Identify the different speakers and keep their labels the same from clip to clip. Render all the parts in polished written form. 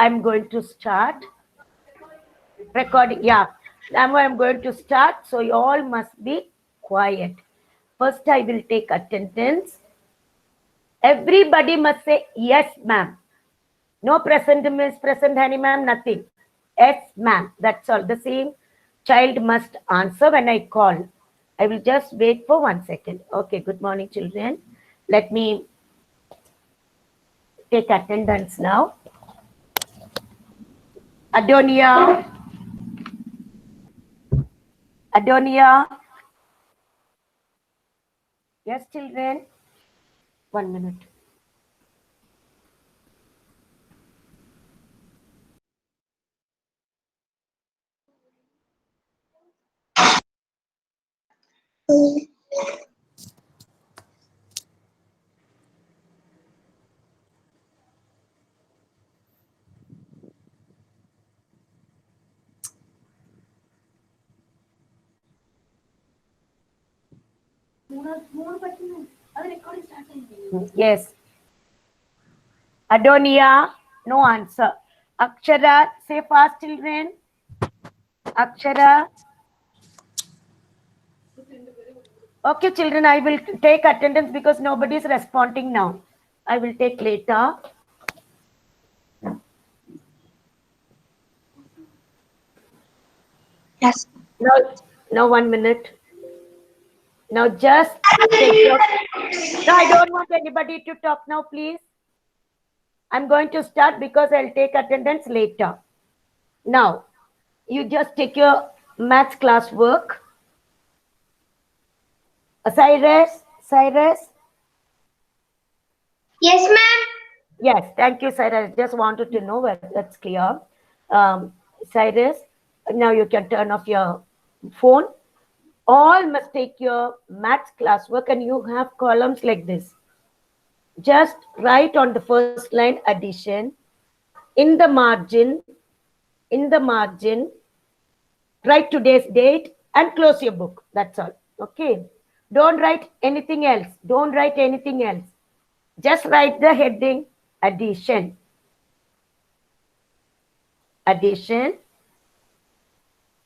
Speaker 1: I'm going to start recording. Yeah, now I'm going to start. So you all must be quiet. First, I will take attendance. Everybody must say yes, ma'am. No present miss, present honey, ma'am, nothing. Yes, ma'am. That's all. The same child must answer when I call. I will just wait for 1 second. Okay, good morning, children. Let me take attendance now. Adonia. Adonia. Yes, children. 1 minute. Yes. Adonia, no answer. Akshara, say fast, children. Akshara. Okay, children, I will take attendance because nobody is responding now. I will take later.
Speaker 2: Yes.
Speaker 1: No, 1 minute. Now just take your... No, I don't want anybody to talk now, please. I'm going to start because I'll take attendance later. Now, you just take your maths class work. Cyrus?
Speaker 2: Yes, ma'am.
Speaker 1: Yes, thank you, Cyrus. Just wanted to know whether that's clear. Cyrus, now you can turn off your phone. All must take your maths classwork and you have columns like this. Just write on the first line addition. In the margin, write today's date and close your book. That's all. Okay. Don't write anything else. Just write the heading addition.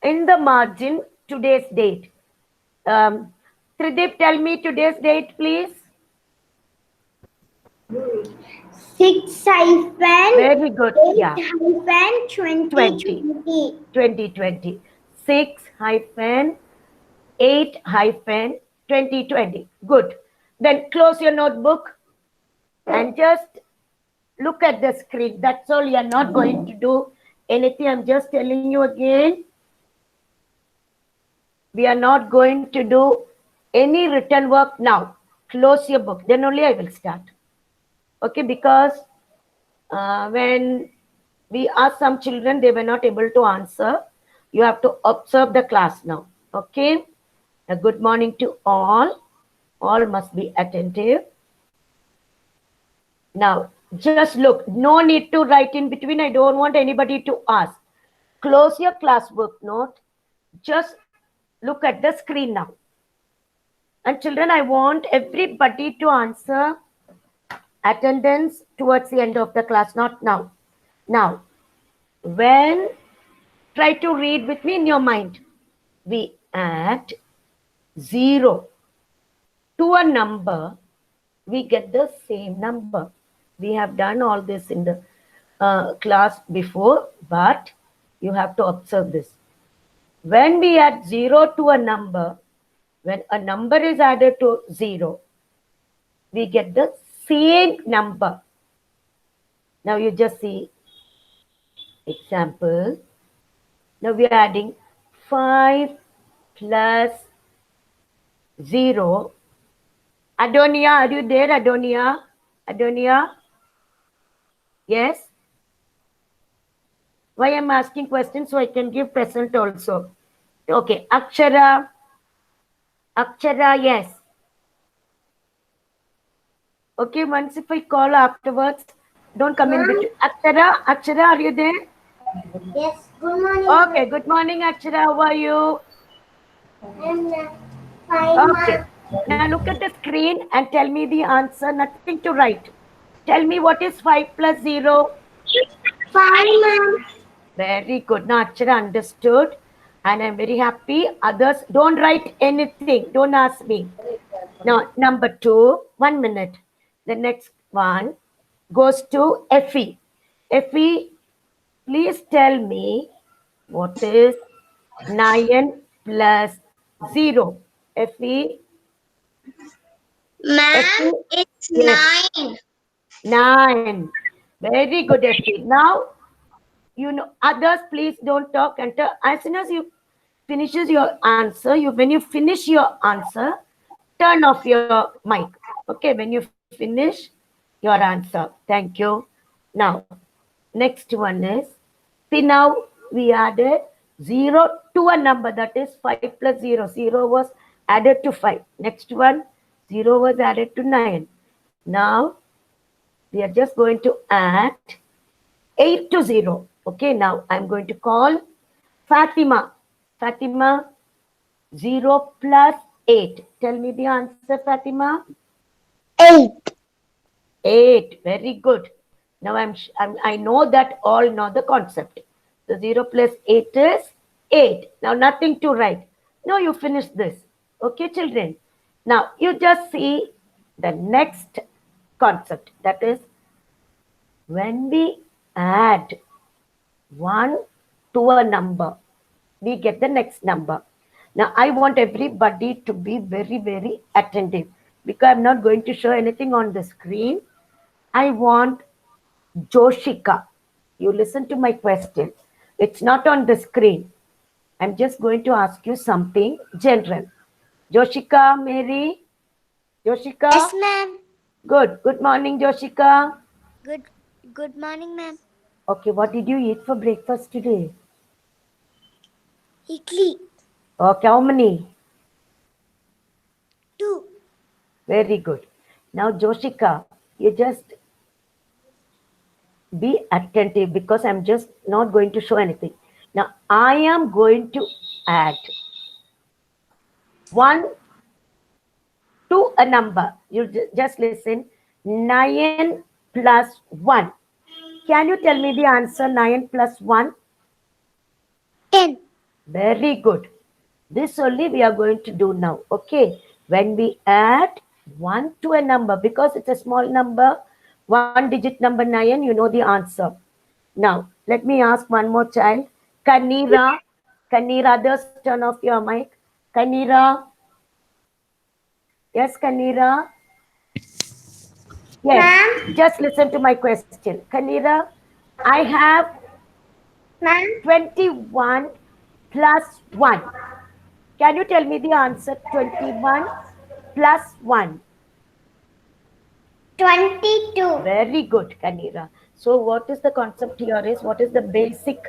Speaker 1: In the margin, today's date. Tridip, tell me today's date, please.
Speaker 2: 6-8
Speaker 1: Very good. Yeah.
Speaker 2: 2020.
Speaker 1: 2020. 6-8-2020. Good. Then close your notebook and just look at the screen. That's all. You are not going to do anything. I'm just telling you again. We are not going to do any written work now. Close your book. Then only I will start. Okay, because when we asked some children, they were not able to answer. You have to observe the class now. Okay. A good morning to all. All must be attentive. Now, just look. No need to write in between. I don't want anybody to ask. Close your classwork note. Just look at the screen now. And children, I want everybody to answer attendance towards the end of the class, not now. Now, when try to read with me in your mind, we add 0 to a number, we get the same number. We have done all this in the class before, but you have to observe this. When we add 0 to a number, when a number is added to 0, we get the same number. Now you just see example. Now we are adding 5 plus 0. Adonia, are you there, Adonia? Yes? Why I'm asking questions so I can give present also. Okay, Akshara, yes. Okay, once if I call afterwards, don't come in between. Akshara, are you there?
Speaker 2: Yes, good morning.
Speaker 1: Okay, good morning, Akshara. How are you?
Speaker 2: I'm fine.
Speaker 1: Okay. Now look at the screen and tell me the answer. Nothing to write. Tell me what is 5 plus 0?
Speaker 2: Fine, ma'am.
Speaker 1: Very good. Now, Akshara understood, and I'm very happy. Others, don't write anything. Don't ask me. Now, number 2, 1 minute. The next one goes to Effie. Effie, please tell me what is 9 plus 0. Effie,
Speaker 2: Ma'am,
Speaker 1: Effie,
Speaker 2: it's
Speaker 1: yes,
Speaker 2: 9.
Speaker 1: 9. Very good, Effie. Now, you know, others, please don't talk. Enter. As soon as you finishes your answer, when you finish your answer, turn off your mic. Okay, when you finish your answer. Thank you. Now, next one is, see now we added 0 to a number, that is 5 plus 0. 0 was added to 5. Next one, 0 was added to 9. Now, we are just going to add 8 to 0. Okay, now I'm going to call Fatima. Fatima, 0 plus 8. Tell me the answer, Fatima.
Speaker 2: 8.
Speaker 1: 8. Very good. Now I know that all know the concept. So 0 plus 8 is 8. Now nothing to write. Now you finish this. Okay, children. Now you just see the next concept. That is, when we add 1 to a number, we get the next number. Now, I want everybody to be very, very attentive, because I'm not going to show anything on the screen. I want Joshika. You listen to my question. It's not on the screen. I'm just going to ask you something general. Joshika, Mary? Joshika?
Speaker 2: Yes, ma'am.
Speaker 1: Good. Good morning, Joshika.
Speaker 2: Good good morning, ma'am.
Speaker 1: Okay, what did you eat for breakfast today?
Speaker 2: Idli.
Speaker 1: Okay, how many?
Speaker 2: 2.
Speaker 1: Very good. Now, Joshika, you just be attentive, because I'm just not going to show anything. Now, I am going to add 1 to a number. You just listen. 9 plus 1. Can you tell me the answer? 9 plus 1?
Speaker 2: 10.
Speaker 1: Very good. This only we are going to do now. Okay. When we add 1 to a number, because it's a small number, 1-digit number 9, you know the answer. Now, let me ask one more child. Kanira. Kanira, others turn off your mic. Kanira. Yes, Kanira. Yes.
Speaker 2: Ma'am.
Speaker 1: Just listen to my question. Kanira, I have
Speaker 2: Ma'am.
Speaker 1: 21 plus 1. Can you tell me the answer? 21 plus 1.
Speaker 2: 22.
Speaker 1: Very good, Kanira. So what is the concept here is, what is the basic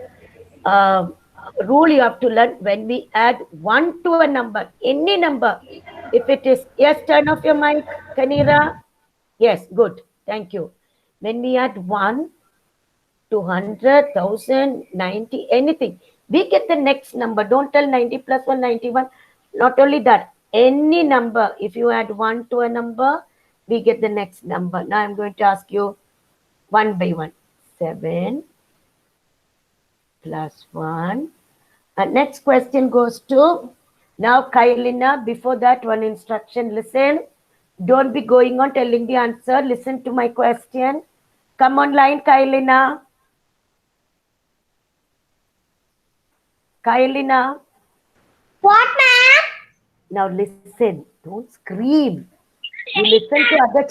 Speaker 1: rule you have to learn? When we add 1 to a number, any number, if it is, yes, turn off your mic, Kanira. Yes, good. Thank you. When we add 1 to 100, 1000, 90, anything, we get the next number. Don't tell 90 plus 1, 91. Not only that, any number, if you add 1 to a number, we get the next number. Now I'm going to ask you one by one. 7 plus 1. Next question goes to, now Kailina. Before that, one instruction. Listen. Don't be going on telling the answer. Listen to my question. Come online, Kailina. Kailina.
Speaker 2: What, ma'am?
Speaker 1: Now listen. Don't scream. You listen to other.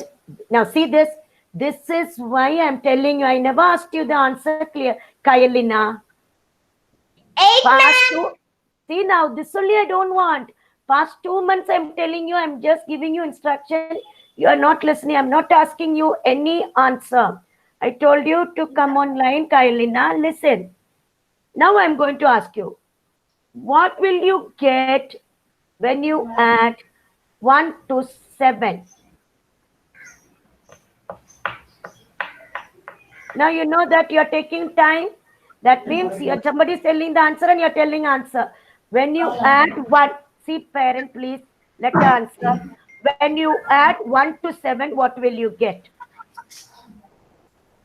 Speaker 1: Now see this. This is why I'm telling you. I never asked you the answer clear. Kailina.
Speaker 2: 8,
Speaker 1: Past
Speaker 2: ma'am.
Speaker 1: see now, this only I don't want. Past 2 months I'm telling you, I'm just giving you instruction. You are not listening. I'm not asking you any answer. I told you to come online, Kailina. Listen. Now I'm going to ask you, what will you get when you add 1 to 7? Now you know that you're taking time. That means somebody's telling the answer and you're telling answer. When you add 1, see parent, please let the answer. When you add 1 to 7, what will you get?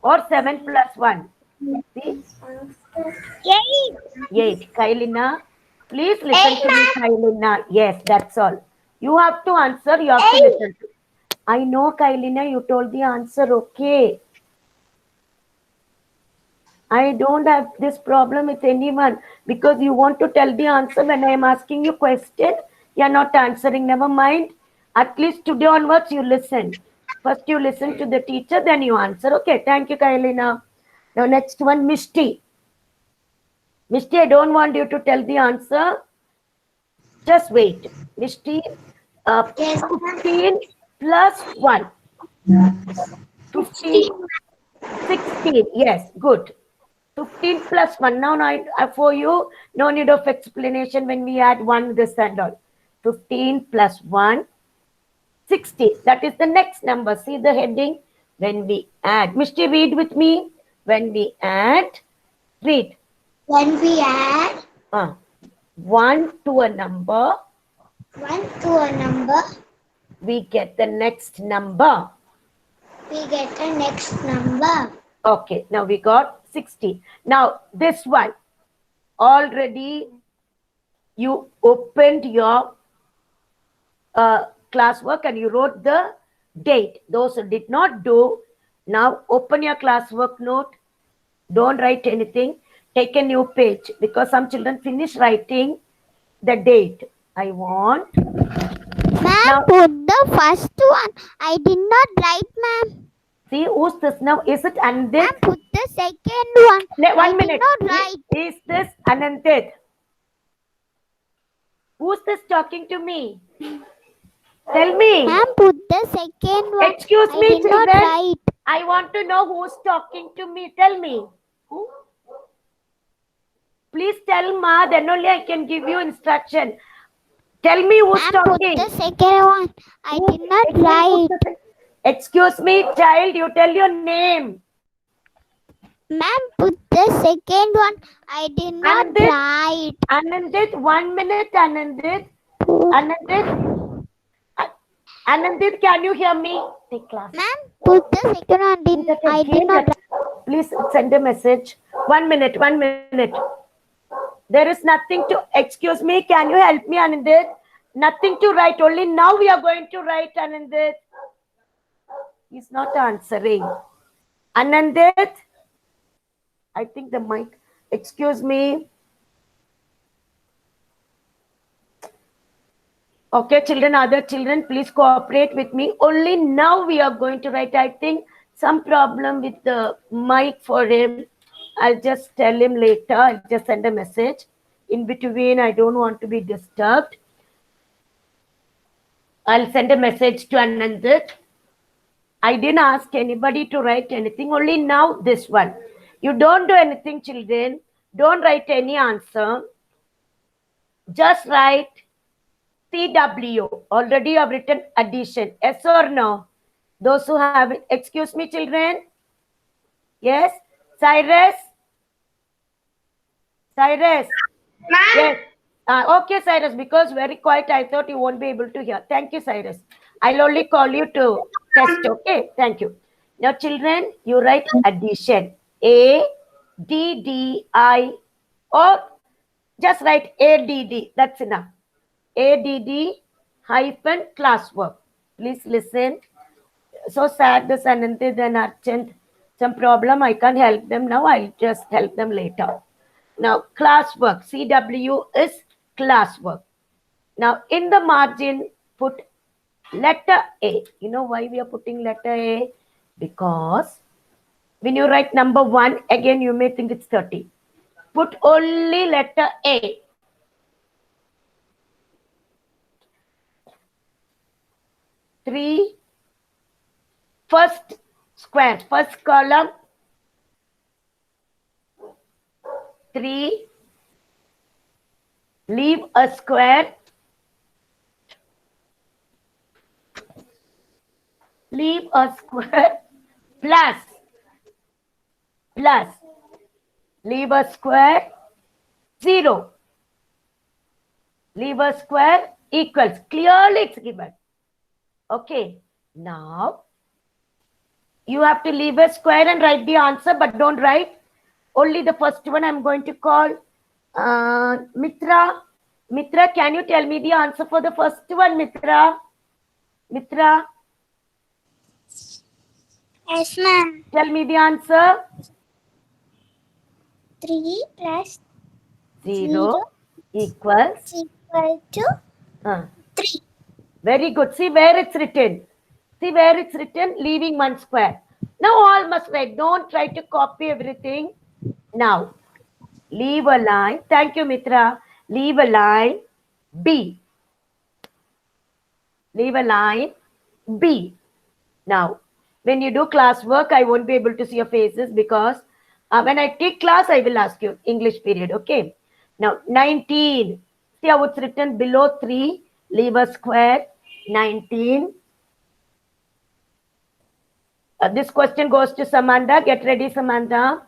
Speaker 1: Or 7 plus 1? See?
Speaker 2: 8.
Speaker 1: 8. Kailina, please listen
Speaker 2: 8,
Speaker 1: to me,
Speaker 2: ma'am.
Speaker 1: Kailina. Yes, that's all. You have to answer, you have to
Speaker 2: 8.
Speaker 1: listen to. I know, Kailina, you told the answer, okay. I don't have this problem with anyone because you want to tell the answer when I am asking you question. You are not answering. Never mind. At least today onwards you listen. First you listen to the teacher, then you answer. Okay, thank you, Kailina. Now next one, Mishti. Mishti, I don't want you to tell the answer. Just wait. Mishti,
Speaker 2: Yes, ma'am.
Speaker 1: 15 plus 1. 15,
Speaker 2: 16.
Speaker 1: 16. Yes, good. 15 plus 1. Now, for you, no need of explanation when we add 1, this and all. 15 plus 1, 60. That is the next number. See the heading? When we add. Mishti, read with me. When we add, read.
Speaker 2: When we add
Speaker 1: 1 to a number,
Speaker 2: 1 to a number,
Speaker 1: we get the next number.
Speaker 2: we get the next number.
Speaker 1: Okay, now we got 60. Now, this one, already you opened your classwork and you wrote the date. Those who did not do, now open your classwork note. Don't write anything. Take a new page because some children finish writing the date. I want.
Speaker 2: Ma'am,
Speaker 1: Now,
Speaker 2: put the first one. I did not write, ma'am.
Speaker 1: see who's this now? Is it Anandit?
Speaker 2: Ma'am, put the second one.
Speaker 1: One
Speaker 2: I
Speaker 1: minute.
Speaker 2: did not write.
Speaker 1: Is this Anandit? Who's this talking to me? Tell me.
Speaker 2: Ma'am, put the second one.
Speaker 1: Excuse
Speaker 2: I
Speaker 1: me,
Speaker 2: did not
Speaker 1: children.
Speaker 2: write.
Speaker 1: I want to know who's talking to me. Tell me. Who? Please tell Ma, then only I can give you instruction. Tell me who's
Speaker 2: Ma'am, put
Speaker 1: talking.
Speaker 2: the second one. I
Speaker 1: Who?
Speaker 2: did not write.
Speaker 1: Excuse me, child, you tell your name.
Speaker 2: Ma'am, put the second one. I did not
Speaker 1: Anandit?
Speaker 2: write.
Speaker 1: Anandit, 1 minute, Anandit. Anandit? Anandit, can you hear me? Take class.
Speaker 2: Ma'am, put the second one. I did not write.
Speaker 1: Please send a message. 1 minute, 1 minute. There is nothing to, excuse me, can you help me, Anandit? Nothing to write, only now we are going to write, Anandit. He's not answering. Anandit? I think the mic, excuse me. Okay, children, other children, please cooperate with me. Only now we are going to write. I think some problem with the mic for him. I'll just tell him later. I'll just send a message. In between, I don't want to be disturbed. I'll send a message to Anandit. I didn't ask anybody to write anything. Only now this one. You don't do anything, children. Don't write any answer. Just write CW. Already you have written addition. Yes or no? Those who have it. Excuse me, children. Yes? Cyrus? Cyrus? Yes. Okay, Cyrus, because very quiet, I thought you won't be able to hear. Thank you, Cyrus. I'll only call you to test, okay? Thank you. Now, children, you write addition. ADDI, or just write ADD. That's enough. ADD hyphen classwork. Please listen. So sad, this Anandit and Archant, some problem. I can't help them now. I'll just help them later. Now, classwork. CW is classwork. Now, in the margin, put letter A. You know why we are putting letter A? Because when you write number 1, again, you may think it's 30. Put only letter A. Three, first square, first column, 3, leave a square, leave a square, plus, leave a square, 0, leave a square, equals, clearly it's given. Okay, now you have to leave a square and write the answer, but don't write Only the first one I'm going to call. Mitra. Mitra, can you tell me the answer for the first one, Mitra? Mitra,
Speaker 2: Yes, ma'am.
Speaker 1: tell me the answer.
Speaker 2: 3 plus
Speaker 1: 0 equals.
Speaker 2: equal to
Speaker 1: Uh,
Speaker 2: 3.
Speaker 1: very good. See where it's written. See where it's written, leaving 1 square. Now all must write. Don't try to copy everything. Now, leave a line. Thank you, Mitra. Leave a line B. Leave a line B. Now, when you do classwork, I won't be able to see your faces because when I take class, I will ask you English period. Okay. Now, 19. See how it's written below 3. Leave a square. 19. This question goes to Samantha. Get ready, Samantha.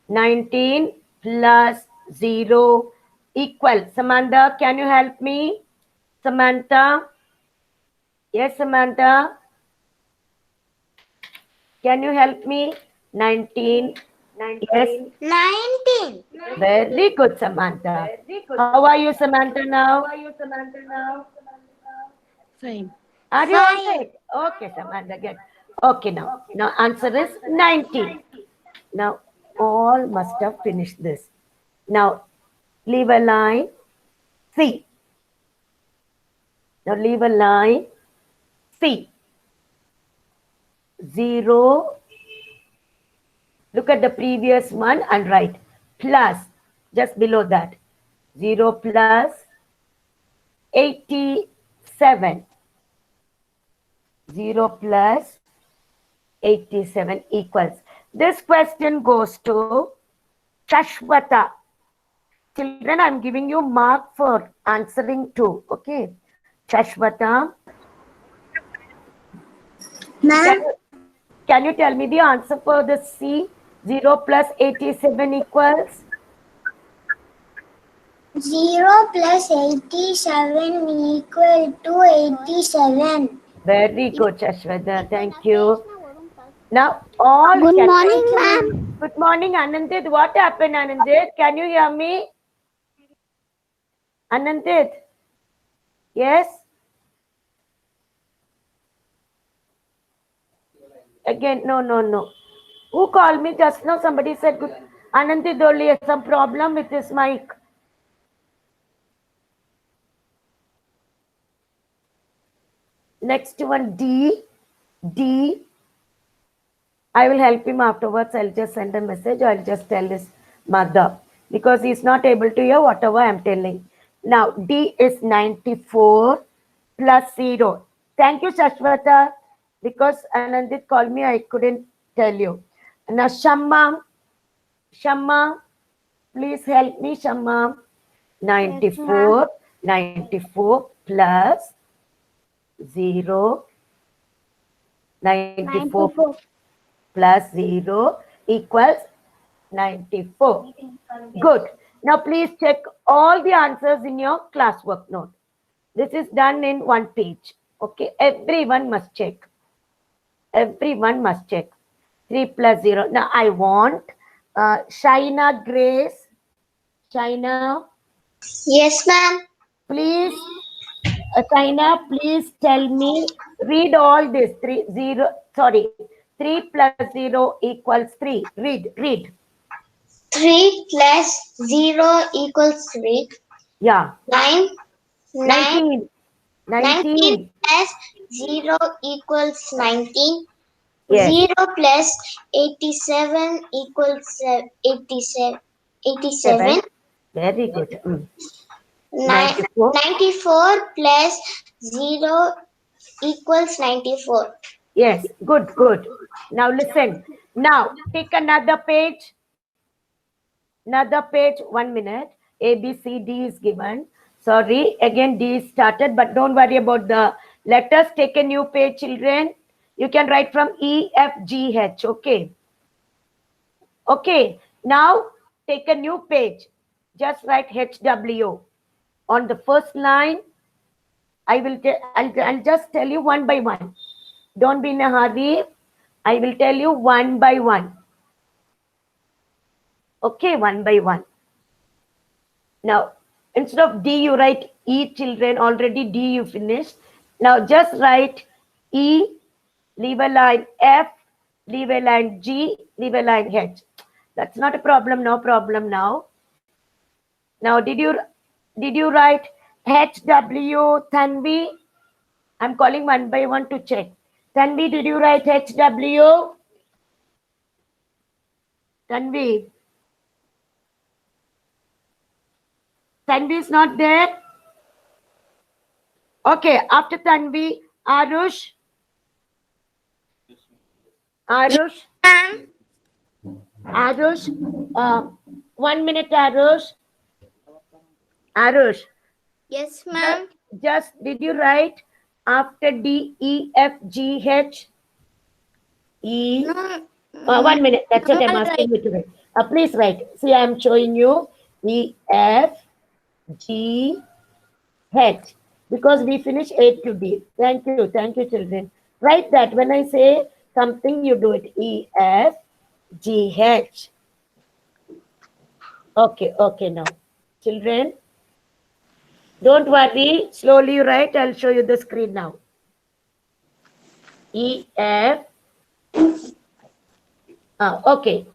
Speaker 1: 19 plus 0 equal. Samantha, can you help me? Samantha? Yes, Samantha? Can you help me? 19. Yes.
Speaker 2: 19.
Speaker 1: Very good, Samantha. How are you, Samantha, now?
Speaker 3: Fine.
Speaker 1: Are you all
Speaker 2: Fine.
Speaker 1: right? Okay, Samantha, good. Okay, now. Now, answer is 19. Now, all must have finished this. Now, leave a line C. Now, leave a line C. 0. Look at the previous one and write plus, just below that. 0 plus 87. 0 plus 87 equals. This question goes to Shashwata. Children, I'm giving you mark for answering too. Okay. Shashwata.
Speaker 2: Ma'am,
Speaker 1: Can you tell me the answer for the C? 0 plus 87 equals?
Speaker 2: 0 plus 87 equal to 87.
Speaker 1: Very good, Shashwata. Thank you. Now, all
Speaker 2: Good
Speaker 1: can
Speaker 2: morning, ma'am.
Speaker 1: Good morning, Anandit. What happened, Anandit? Can you hear me? Anandit? Yes? Again, no. Who called me just now? Somebody said, good. Anandit only has some problem with his mic. Next one, D. D. I will help him afterwards. I'll just send a message. I'll just tell his mother because he's not able to hear whatever I'm telling. Now, D is 94 plus 0. Thank you, Shashwata. Because Anandit called me, I couldn't tell you. Now, Shamma, please help me, Shamma. 94 plus 0. 94 plus 0 equals 94. Good. Now please check all the answers in your classwork note. This is done in one page. Okay. Everyone must check. Everyone must check. 3 plus 0. Now I want Shaina Grace. Shaina,
Speaker 2: Yes, ma'am.
Speaker 1: please. Shaina, please tell me. Read all this. 3 plus 0 equals 3. Read.
Speaker 2: 3 plus 0 equals 3.
Speaker 1: Yeah.
Speaker 2: 9.
Speaker 1: 19.
Speaker 2: 19 plus 0 equals 19.
Speaker 1: Yes.
Speaker 2: 0 plus 87 equals 87.
Speaker 1: 7. Very good. 94.
Speaker 2: 94 plus 0 equals 94.
Speaker 1: Yes. Good. Now listen. Now take another page. Another page. 1 minute. A, B, C, D is given. Sorry. Again, D is started. But don't worry about the letters. Take a new page, children. You can write from E, F, G, H. Okay. Okay. Now take a new page. Just write HW. On the first line, I'll just tell you one by one. Don't be in a hurry. I will tell you one by one. Okay, one by one. Now, instead of D, you write E, children. Already D you finished. Now just write E, leave a line F, leave a line G, leave a line H. That's not a problem, no problem now. Now, did you write HW, Tanvi? I'm calling one by one to check. Tanvi, did you write HW? Tanvi. Tanvi is not there. Okay, after Tanvi, Arush. Arush. Arush. 1 minute, Arush. Arush.
Speaker 2: Yes, ma'am.
Speaker 1: Just did you write after D, E, F, G, H? E.
Speaker 2: No.
Speaker 1: 1 minute. That's what I'm asking you to write. Please write. See, I'm showing you E, F, G, H. Because we finish A to D. Thank you, children. Write that. When I say something, you do it. E, F, G, H. Okay, now. Children, don't worry. Slowly you write. I'll show you the screen now. E, F. Okay.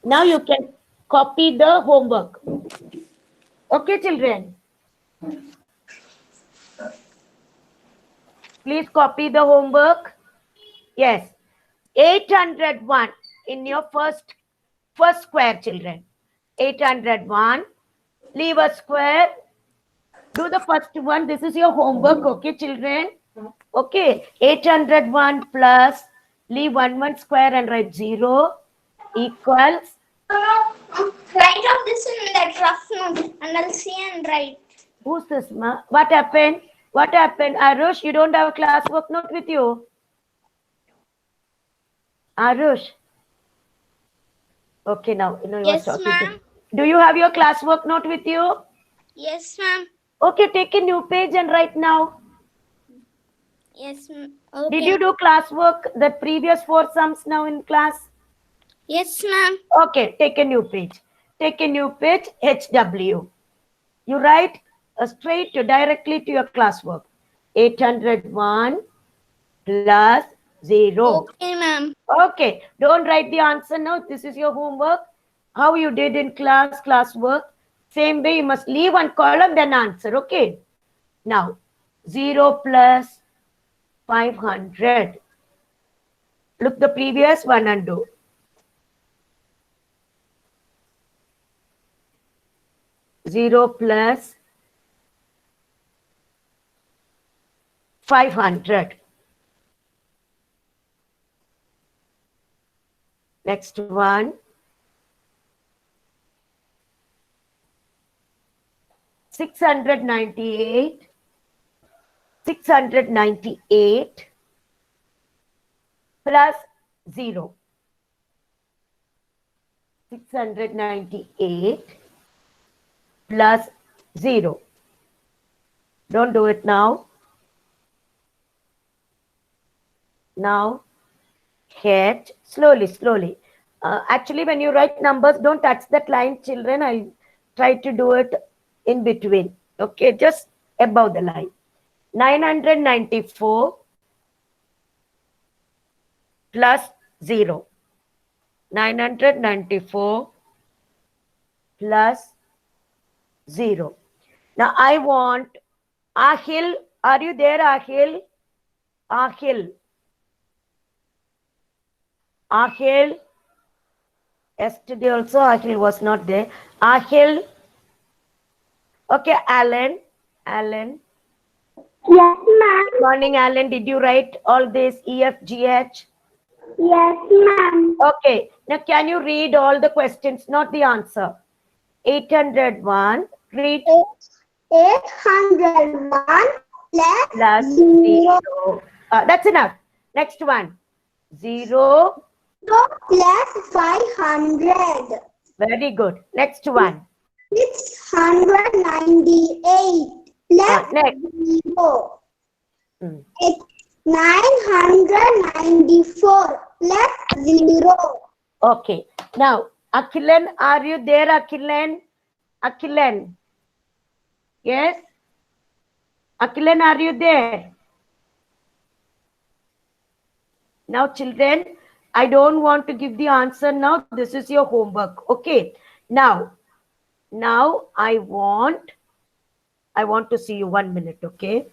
Speaker 1: Now you can copy the homework. Okay, children. Please copy the homework. Yes. 801 in your first square, children. 801. Leave a square. Do the first one. This is your homework. Okay, children. Okay. 801 plus. Leave 1 square and write 0 equals.
Speaker 2: Write out this in that rough note and I'll see and write.
Speaker 1: Who's this, ma? What happened? What happened? Arush, you don't have a classwork note with you? Arush. Okay, now you know you
Speaker 2: Yes,
Speaker 1: are talking.
Speaker 2: ma'am.
Speaker 1: Do you have your classwork note with you?
Speaker 2: Yes, ma'am.
Speaker 1: Okay, take a new page and write now.
Speaker 2: Yes, ma'am. Okay.
Speaker 1: Did you do classwork, the previous 4 sums now in class?
Speaker 2: Yes, ma'am.
Speaker 1: Okay, take a new page. Take a new page, HW. You write straight directly to your classwork. 801 plus 0.
Speaker 2: Okay, ma'am.
Speaker 1: Okay, don't write the answer now. This is your homework. How you did in classwork. Same way, you must leave one column, then answer. Okay. Now, 0 plus 500. Look the previous one and do. 0 plus 500. Next one. 698. 698 plus 0. 698 plus 0. Don't do it now. Now, hit slowly. Actually, when you write numbers, don't touch that line, children. I'll try to do it in between. Okay, just above the line. 994 plus 0. 994 plus 0. Now I want Ahil. Are you there, Ahil? Ahil. Ahil. Yesterday also Ahil was not there. Ahil. Okay, Alan. Alan.
Speaker 2: Yes, ma'am.
Speaker 1: Good morning, Alan. Did you write all this E, F, G, H?
Speaker 2: Yes, ma'am.
Speaker 1: Okay. Now can you read all the questions, not the answer? 801. Read.
Speaker 2: 801
Speaker 1: Plus 0. That's enough. Next one. 0.
Speaker 2: plus 500.
Speaker 1: Very good. Next one.
Speaker 2: 698 plus
Speaker 1: Next.
Speaker 2: 0.
Speaker 1: Hmm.
Speaker 2: It's 994 plus 0.
Speaker 1: Okay. Now, Akhilan, are you there, Akhilan? Akhilan. Yes? Akhilan, are you there? Now, children, I don't want to give the answer now. This is your homework. Okay. Now I want to see you 1 minute. Okay.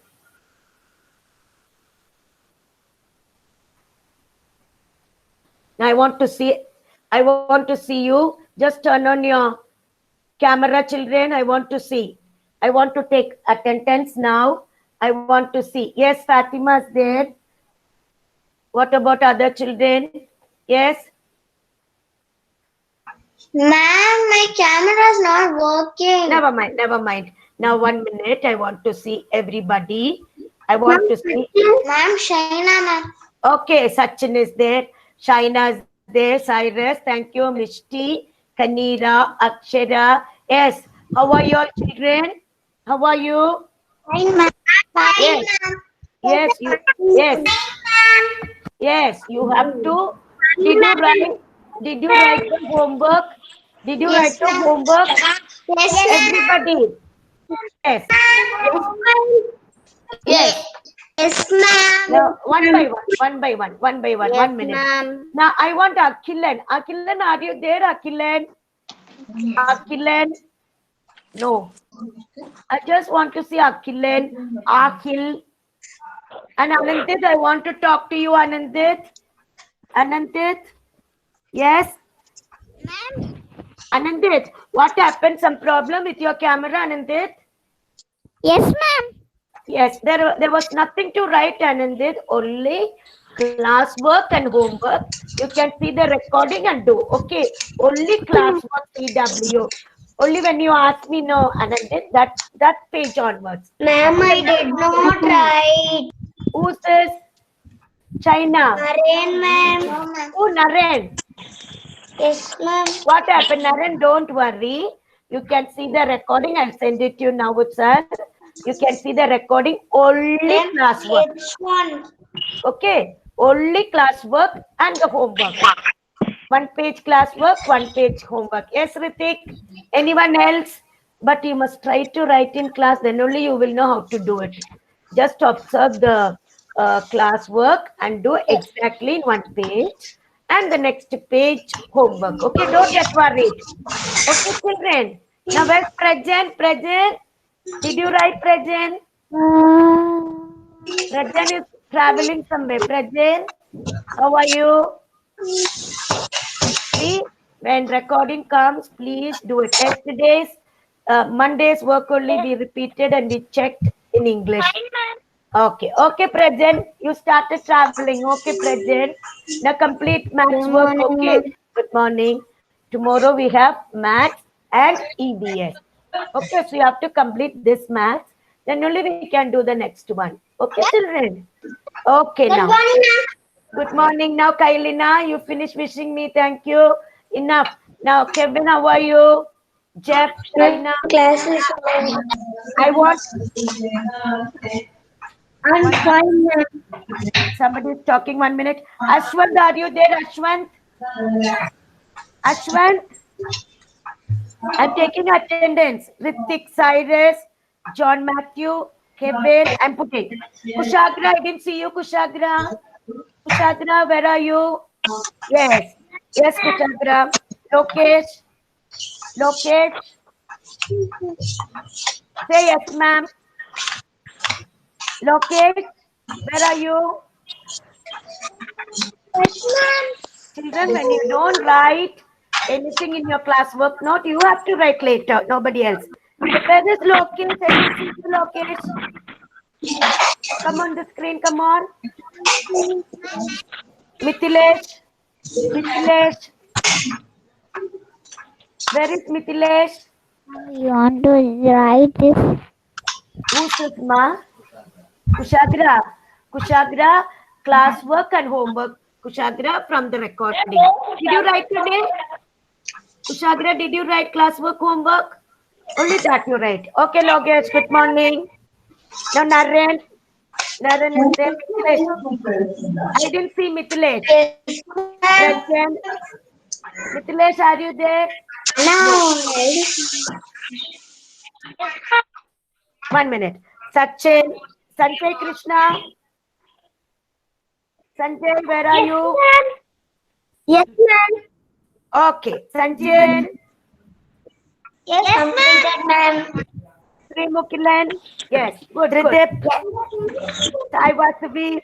Speaker 1: Now I want to see you. Just turn on your camera, children. I want to see. I want to take attendance now. I want to see. Yes, Fatima is there. What about other children? Yes.
Speaker 2: Ma'am, my camera is not working.
Speaker 1: Never mind. Now 1 minute. I want to see everybody. I want to see.
Speaker 2: Ma'am, Shaina, ma'am.
Speaker 1: Okay, Sachin is there. Shaina is there. Cyrus, thank you. Mishti, Kanira, Akshara. Yes. How are your children? How are you?
Speaker 2: Fine, ma'am.
Speaker 1: Yes. Yes. Yes. You have to. Did you write the homework? Did you write the homework?
Speaker 2: Yes,
Speaker 1: Everybody. Yes. Yes.
Speaker 2: Yes, ma'am.
Speaker 1: Now, one by one. 1 minute.
Speaker 2: Ma'am.
Speaker 1: Now, I want Akhilan. Akhilan, are you there, Akhilan? Akhilan? No. I just want to see Akhilan, Akhil. And Anandit, I want to talk to you, Anandit. Anandit? Yes?
Speaker 2: Ma'am.
Speaker 1: Anandit, what happened? Some problem with your camera, Anandit?
Speaker 2: Yes, ma'am.
Speaker 1: Yes, there was nothing to write, Anandit, only classwork and homework. You can see the recording and do. Okay, only classwork, CW. Only when you ask me, no, Anandit, that page onwards.
Speaker 2: Ma'am, I did not write.
Speaker 1: Who's this? China.
Speaker 2: Naren, ma'am.
Speaker 1: Oh, Naren.
Speaker 2: Yes, ma'am.
Speaker 1: What happened, Naren? Don't worry. You can see the recording. I'll send it to you now, sir. You can see the recording, only classwork.
Speaker 2: H1.
Speaker 1: Okay, only classwork and the homework. 1 page classwork, 1 page homework. Yes, Ritik? Anyone else? But you must try to write in class, then only you will know how to do it. Just observe the classwork and do exactly in 1 page. And the next page homework. Okay, don't get worried. Okay, children. Now, where's present? Present? Did you write present? Present is traveling somewhere. Present, how are you? See, when recording comes, please do it. Yesterday's, Monday's work only we repeated and we checked in English. Okay, present. You started traveling. Okay, present. Now complete maths work. Okay, good morning. Tomorrow we have maths and EVS. Okay, so you have to complete this maths. Then only we can do the next one. Okay, children? Okay, now. Good morning. Now, Kailina, you finish wishing me. Thank you. Enough. Now, Kevin, how are you? Jeff, China.
Speaker 2: Classes.
Speaker 1: I want.
Speaker 2: I'm fine, ma'am.
Speaker 1: Somebody is talking 1 minute. Ashwant, are you there, Ashwant? Ashwant? I'm taking attendance. Ritik, Cyrus, John Matthew, Kevin, I'm putting. Kushagra, I didn't see you, Kushagra. Kushagra, where are you? Yes. Yes, Kushagra. Lokesh. Lokesh. Say yes, ma'am. Lokesh, where are you?
Speaker 2: Yes, ma'am.
Speaker 1: Children, when you don't write anything in your classwork note, you have to write later. Nobody else. Where is Lokesh? I can see you, Lokesh. Come on the screen, come on. Mithilesh. Mithilesh. Where is Mithilesh?
Speaker 2: You want to write this?
Speaker 1: Who's this, ma? Kushagra. Kushagra, classwork and homework. Kushagra, from the recording. Did you write today? Kushagra, did you write classwork, homework? Only that you write. Okay, Lokesh, good morning. Now, Naren. Naren is there. Mithilesh. I didn't see Mithilesh. Present. Mithilesh, are you there?
Speaker 2: No.
Speaker 1: 1 minute. Sachin, Sanjay Krishna. Sanjay, where are you?
Speaker 2: Yes, ma'am.
Speaker 1: Okay, Sanjay,
Speaker 2: Yes, completed, ma'am.
Speaker 1: Sri Mukilan. Yes, good. Tridip, Sai Vasavi,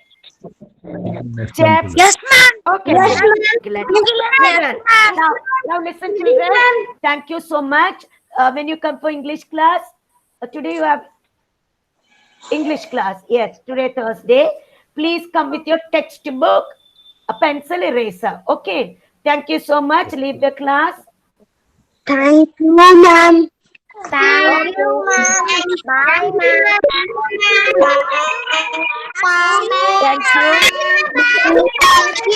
Speaker 1: Jeff.
Speaker 3: Yes,
Speaker 1: Okay,
Speaker 2: Yes,
Speaker 1: Sri
Speaker 2: ma'am.
Speaker 1: Mukilan.
Speaker 2: Yes,
Speaker 1: Children,
Speaker 2: ma'am.
Speaker 1: now listen, children. Thank you so much. When you come for English class, today you have English class. Yes, today Thursday. Please come with your textbook, a pencil eraser. Okay. Thank you so much. Leave the class.
Speaker 2: Thank you, ma'am. Thank you, ma'am. Bye, ma'am. Bye, ma'am.
Speaker 1: Thank you.
Speaker 2: Thank you.